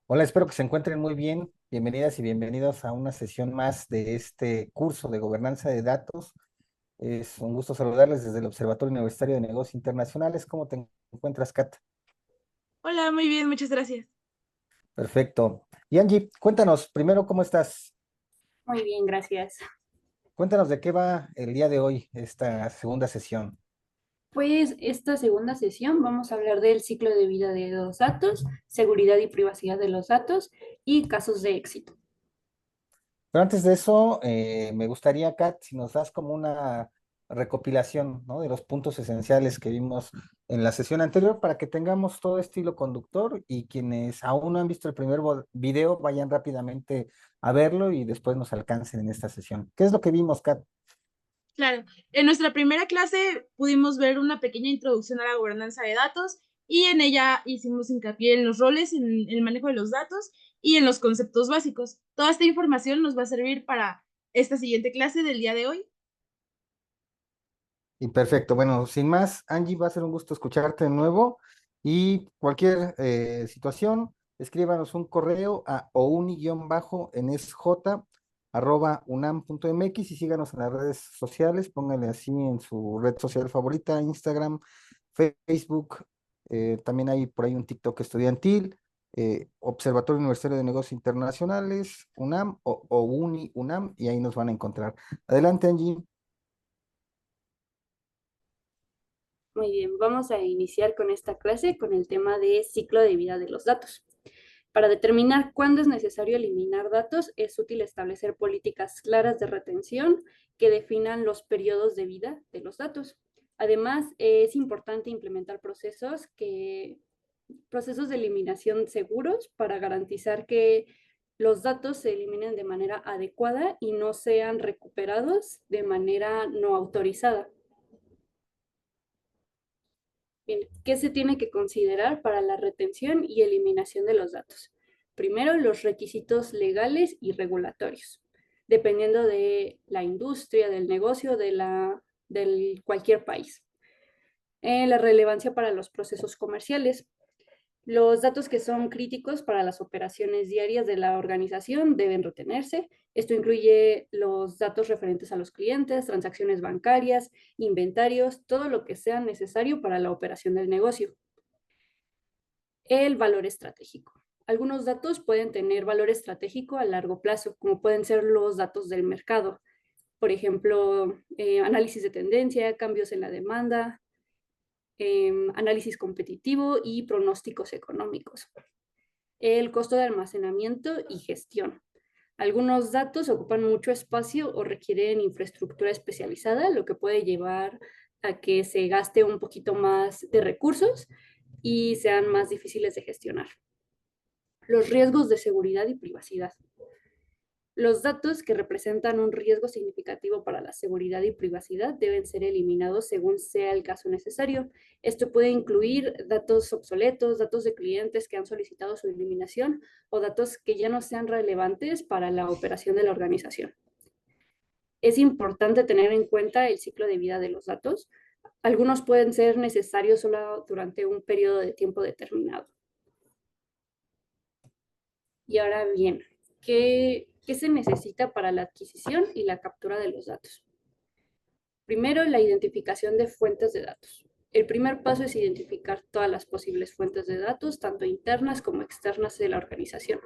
Hola, espero que se encuentren muy bien. Bienvenidas y bienvenidos a una sesión más de este curso de gobernanza de datos. Es un gusto saludarles desde el Observatorio Universitario de Negocios Internacionales. ¿Cómo te encuentras, Kat? Hola, muy bien, muchas gracias. Perfecto. Y Angie, cuéntanos primero cómo estás. Muy bien, gracias. Cuéntanos de qué va el día de hoy, esta segunda sesión. Pues esta segunda sesión vamos a hablar del ciclo de vida de los datos, seguridad y privacidad de los datos y casos de éxito. Pero antes de eso, me gustaría, Kat, si nos das como una recopilación, ¿no? De los puntos esenciales que vimos en la sesión anterior para que tengamos todo estilo conductor y quienes aún no han visto el primer video vayan rápidamente a verlo y después nos alcancen en esta sesión. ¿Qué es lo que vimos, Kat? Claro, en nuestra primera clase pudimos ver una pequeña introducción a la gobernanza de datos y en ella hicimos hincapié en los roles, en el manejo de los datos y en los conceptos básicos. Toda esta información nos va a servir para esta siguiente clase del día de hoy. Y perfecto, bueno, sin más, Angie, va a ser un gusto escucharte de nuevo y cualquier situación, escríbanos un correo a ouni-nsj@unam.mx y síganos en las redes sociales, póngale así en su red social favorita, Instagram, Facebook, también hay por ahí un TikTok estudiantil, Observatorio Universitario de Negocios Internacionales, UNAM o Uni UNAM, y ahí nos van a encontrar. Adelante, Angie. Muy bien, vamos a iniciar con esta clase con el tema de ciclo de vida de los datos. Para determinar cuándo es necesario eliminar datos, es útil establecer políticas claras de retención que definan los periodos de vida de los datos. Además, es importante implementar procesos de eliminación seguros para garantizar que los datos se eliminen de manera adecuada y no sean recuperados de manera no autorizada. Bien, ¿qué se tiene que considerar para la retención y eliminación de los datos? Primero, los requisitos legales y regulatorios, dependiendo de la industria, del negocio, de cualquier país. La relevancia para los procesos comerciales. Los datos que son críticos para las operaciones diarias de la organización deben retenerse. Esto incluye los datos referentes a los clientes, transacciones bancarias, inventarios, todo lo que sea necesario para la operación del negocio. El valor estratégico. Algunos datos pueden tener valor estratégico a largo plazo, como pueden ser los datos del mercado. Por ejemplo, análisis de tendencia, cambios en la demanda, análisis competitivo y pronósticos económicos. El costo de almacenamiento y gestión. Algunos datos ocupan mucho espacio o requieren infraestructura especializada, lo que puede llevar a que se gaste un poquito más de recursos y sean más difíciles de gestionar. Los riesgos de seguridad y privacidad. Los datos que representan un riesgo significativo para la seguridad y privacidad deben ser eliminados según sea el caso necesario. Esto puede incluir datos obsoletos, datos de clientes que han solicitado su eliminación o datos que ya no sean relevantes para la operación de la organización. Es importante tener en cuenta el ciclo de vida de los datos. Algunos pueden ser necesarios solo durante un periodo de tiempo determinado. Y ahora bien, ¿qué se necesita para la adquisición y la captura de los datos? Primero, la identificación de fuentes de datos. El primer paso es identificar todas las posibles fuentes de datos, tanto internas como externas de la organización.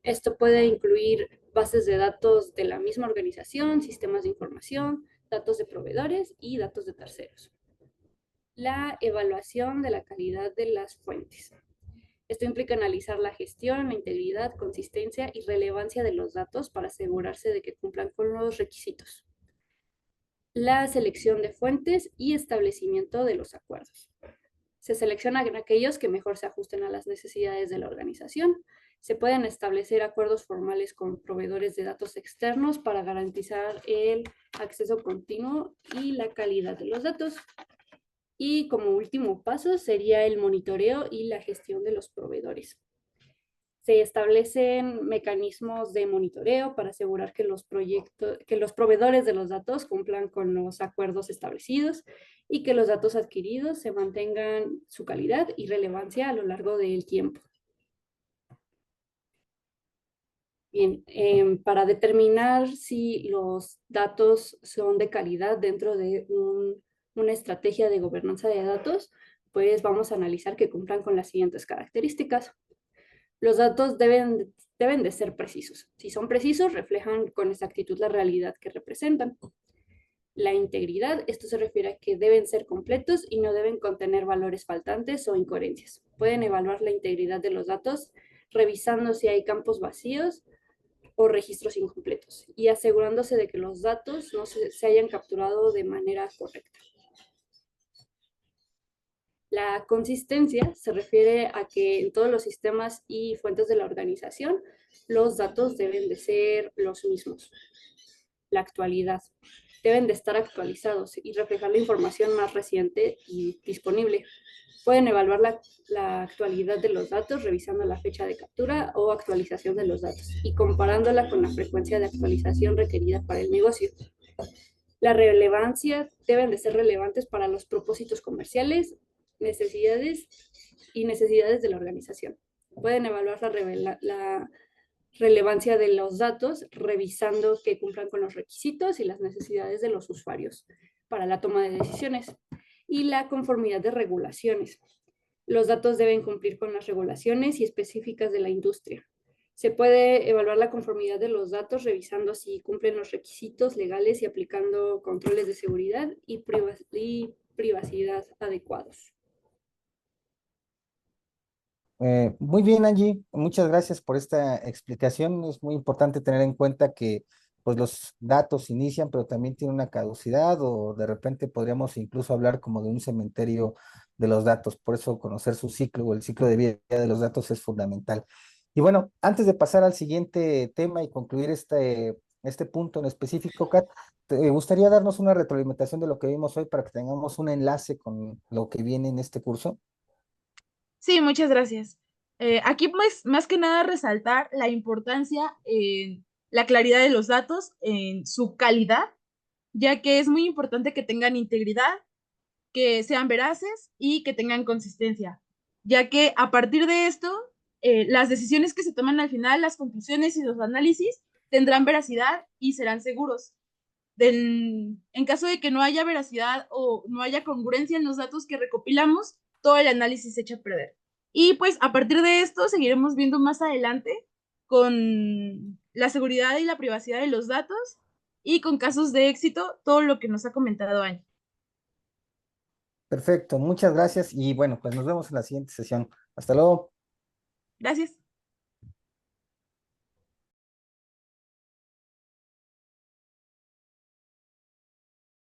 Esto puede incluir bases de datos de la misma organización, sistemas de información, datos de proveedores y datos de terceros. La evaluación de la calidad de las fuentes. Esto implica analizar la gestión, la integridad, consistencia y relevancia de los datos para asegurarse de que cumplan con los requisitos. La selección de fuentes y establecimiento de los acuerdos. Se seleccionan aquellos que mejor se ajusten a las necesidades de la organización. Se pueden establecer acuerdos formales con proveedores de datos externos para garantizar el acceso continuo y la calidad de los datos. Y como último paso sería el monitoreo y la gestión de los proveedores. Se establecen mecanismos de monitoreo para asegurar que que los proveedores de los datos cumplan con los acuerdos establecidos y que los datos adquiridos se mantengan su calidad y relevancia a lo largo del tiempo. Bien, para determinar si los datos son de calidad dentro de una estrategia de gobernanza de datos, pues vamos a analizar que cumplan con las siguientes características. Los datos deben de ser precisos. Si son precisos, reflejan con exactitud la realidad que representan. La integridad, esto se refiere a que deben ser completos y no deben contener valores faltantes o incoherencias. Pueden evaluar la integridad de los datos revisando si hay campos vacíos o registros incompletos y asegurándose de que los datos no se hayan capturado de manera correcta. La consistencia se refiere a que en todos los sistemas y fuentes de la organización los datos deben de ser los mismos. La actualidad. Deben de estar actualizados y reflejar la información más reciente y disponible. Pueden evaluar la actualidad de los datos revisando la fecha de captura o actualización de los datos y comparándola con la frecuencia de actualización requerida para el negocio. La relevancia deben de ser relevantes para los propósitos comerciales, necesidades de la organización. Pueden evaluar la relevancia de los datos revisando que cumplan con los requisitos y las necesidades de los usuarios para la toma de decisiones. Y la conformidad de regulaciones. Los datos deben cumplir con las regulaciones y específicas de la industria. Se puede evaluar la conformidad de los datos revisando si cumplen los requisitos legales y aplicando controles de seguridad y privacidad adecuados. Muy bien, Angie, muchas gracias por esta explicación. Es muy importante tener en cuenta que pues los datos inician, pero también tienen una caducidad o de repente podríamos incluso hablar como de un cementerio de los datos. Por eso conocer su ciclo o el ciclo de vida de los datos es fundamental. Y bueno, antes de pasar al siguiente tema y concluir este punto en específico, Kat, ¿te gustaría darnos una retroalimentación de lo que vimos hoy para que tengamos un enlace con lo que viene en este curso? Sí, muchas gracias. Aquí, pues, más que nada resaltar la importancia en la claridad de los datos, en su calidad, ya que es muy importante que tengan integridad, que sean veraces y que tengan consistencia, ya que a partir de esto, las decisiones que se toman al final, las conclusiones y los análisis tendrán veracidad y serán seguros. En caso de que no haya veracidad o no haya congruencia en los datos que recopilamos, todo el análisis se echa a perder. Y pues a partir de esto seguiremos viendo más adelante con la seguridad y la privacidad de los datos y con casos de éxito, todo lo que nos ha comentado Annie. Perfecto, muchas gracias y bueno, pues nos vemos en la siguiente sesión. Hasta luego. Gracias.